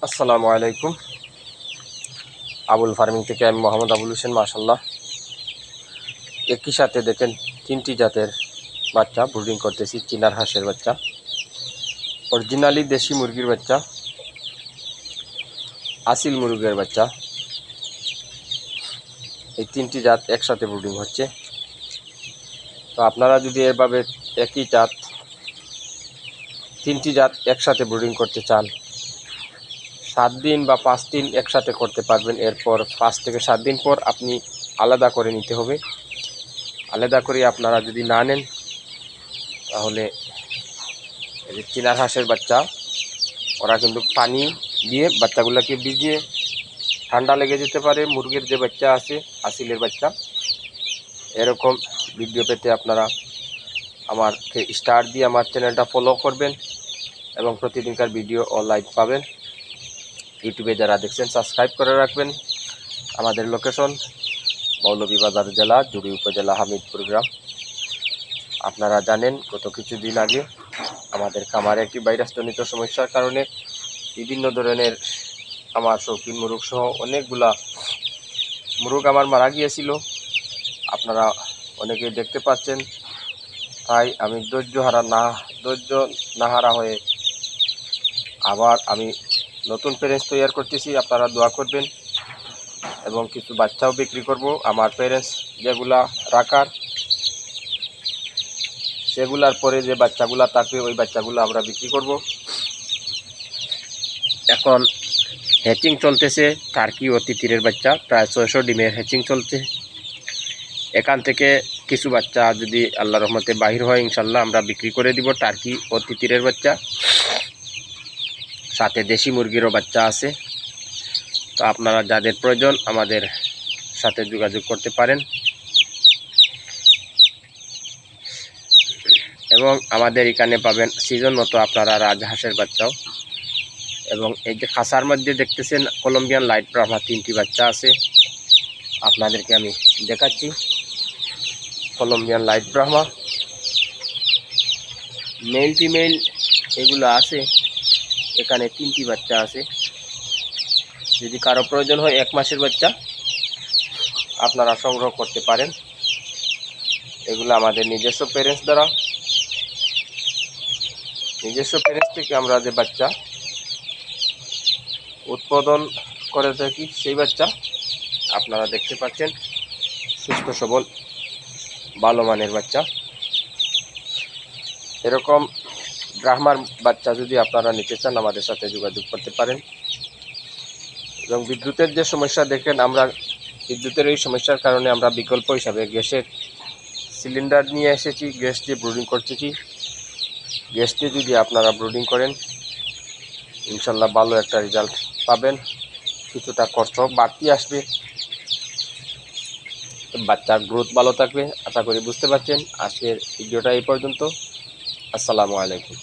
আসসালামু আলাইকুম। আবুল ফার্মিং থেকে আমি মোহাম্মদ আবুল হোসেন। মাশাল্লাহ, একই সাথে দেখেন 3টি জাতের বাচ্চা ব্রুডিং করতেছি। চীনার হাঁসের বাচ্চা, অরিজিনালি দেশি মুরগির বাচ্চা, আসিল মুরগের বাচ্চা, এই 3টি জাত একসাথে ব্রুডিং হচ্ছে। তো আপনারা যদি এভাবে একই জাত 3টি জাত একসাথে ব্রুডিং করতে চান, 7 দিন বা 5 দিন একসাথে করতে পারবেন। এরপর 5 থেকে 7 দিন পর আপনি আলাদা করে নিতে হবে। আলাদা করে আপনারা যদি না নেন, তাহলে এই যে চীনার হাঁসের বাচ্চা, ওরা কিন্তু পানি দিয়ে বাচ্চাগুলোকে ভিজিয়ে ঠান্ডা লেগে যেতে পারে। মুরগির যে বাচ্চা আছে, আসিলের বাচ্চা, এরকম ভিডিও পেতে আপনারা আমাকে স্টার দিয়ে আমার চ্যানেলটা ফলো করবেন এবং প্রতিদিনকার ভিডিও ও লাইভ পাবেন। ইউটিউবে যারা দেখছেন সাবস্ক্রাইব করে রাখবেন। আমাদের লোকেশন মৌলভীবাজার জেলা, জুড়ি উপজেলা, হামিদপুর গ্রাম। আপনারা জানেন গত কিছুদিন আগে আমাদের খামারে একটি ভাইরাসজনিত সমস্যার কারণে বিভিন্ন ধরনের আমার শৌখিন মুরগ সহ অনেকগুলা মুরগ আমার মারা গিয়েছিল। আপনারা অনেকেই দেখতে পাচ্ছেন। তাই আমি ধৈর্য নাহারা হয়ে আবার আমি নতুন প্যারেন্টস তৈরি করতেছি। আপনারা দোয়া করবেন এবং কিছু বাচ্চাও বিক্রি করব। আমার প্যারেন্টস যেগুলা রাখার, সেগুলার পরে যে বাচ্চাগুলা থাকবে ওই বাচ্চাগুলো আমরা বিক্রি করব। এখন হ্যাচিং চলতেছে টার্কি ও তিতিরের বাচ্চা, প্রায় 600 ডিমের হ্যাচিং চলছে। এখান থেকে কিছু বাচ্চা যদি আল্লাহর রহমতে বাহির হয়, ইনশাল্লাহ আমরা বিক্রি করে দিব টার্কি ও তিতিরের বাচ্চা। সাথে দেশি মুরগিরও বাচ্চা আছে। তো আপনারা যাদের প্রয়োজন আমাদের সাথে যোগাযোগ করতে পারেন এবং আমাদের এখানে পাবেন সিজন মতো আপনারা রাজহাঁসের বাচ্চাও। এবং এই যে খাঁচার মধ্যে দেখতেছেন কলম্বিয়ান লাইট ব্রাহ্মা 3টি বাচ্চা আছে। আপনাদেরকে আমি দেখাচ্ছি। Colombian light Brahma male female এগুলো আছে। এখানে 3টি বাচ্চা আছে। যদি কারো প্রয়োজন হয় 1 মাসের বাচ্চা, আপনারা সংগ্রহ করতে পারেন। এগুলো আমাদের নিজস্ব প্যারেন্টস থেকে আমরা যে বাচ্চা উৎপাদন করে থাকি, সেই বাচ্চা আপনারা দেখতে পাচ্ছেন। সুস্থ সবল ভালো মানের বাচ্চা। এরকম ব্রাহ্মার বাচ্চা যদি আপনারা নিতে চান আমাদের সাথে যোগাযোগ করতে পারেন। এবং বিদ্যুতের যে সমস্যা দেখেন, আমরা বিদ্যুতের এই সমস্যার কারণে আমরা বিকল্প হিসাবে গ্যাসের সিলিন্ডার নিয়ে এসেছি। গ্যাস দিয়ে ব্রুডিং করতেছি। গ্যাস দিয়ে যদি আপনারা ব্রুডিং করেন, ইনশাল্লাহ ভালো একটা রেজাল্ট পাবেন। কিছুটা কষ্ট বাড়তি আসবে, বাচ্চার গ্রোথ ভালো থাকবে। আশা করি বুঝতে পারছেন। আজকের ভিডিওটা এই পর্যন্ত। আসসালামু আলাইকুম।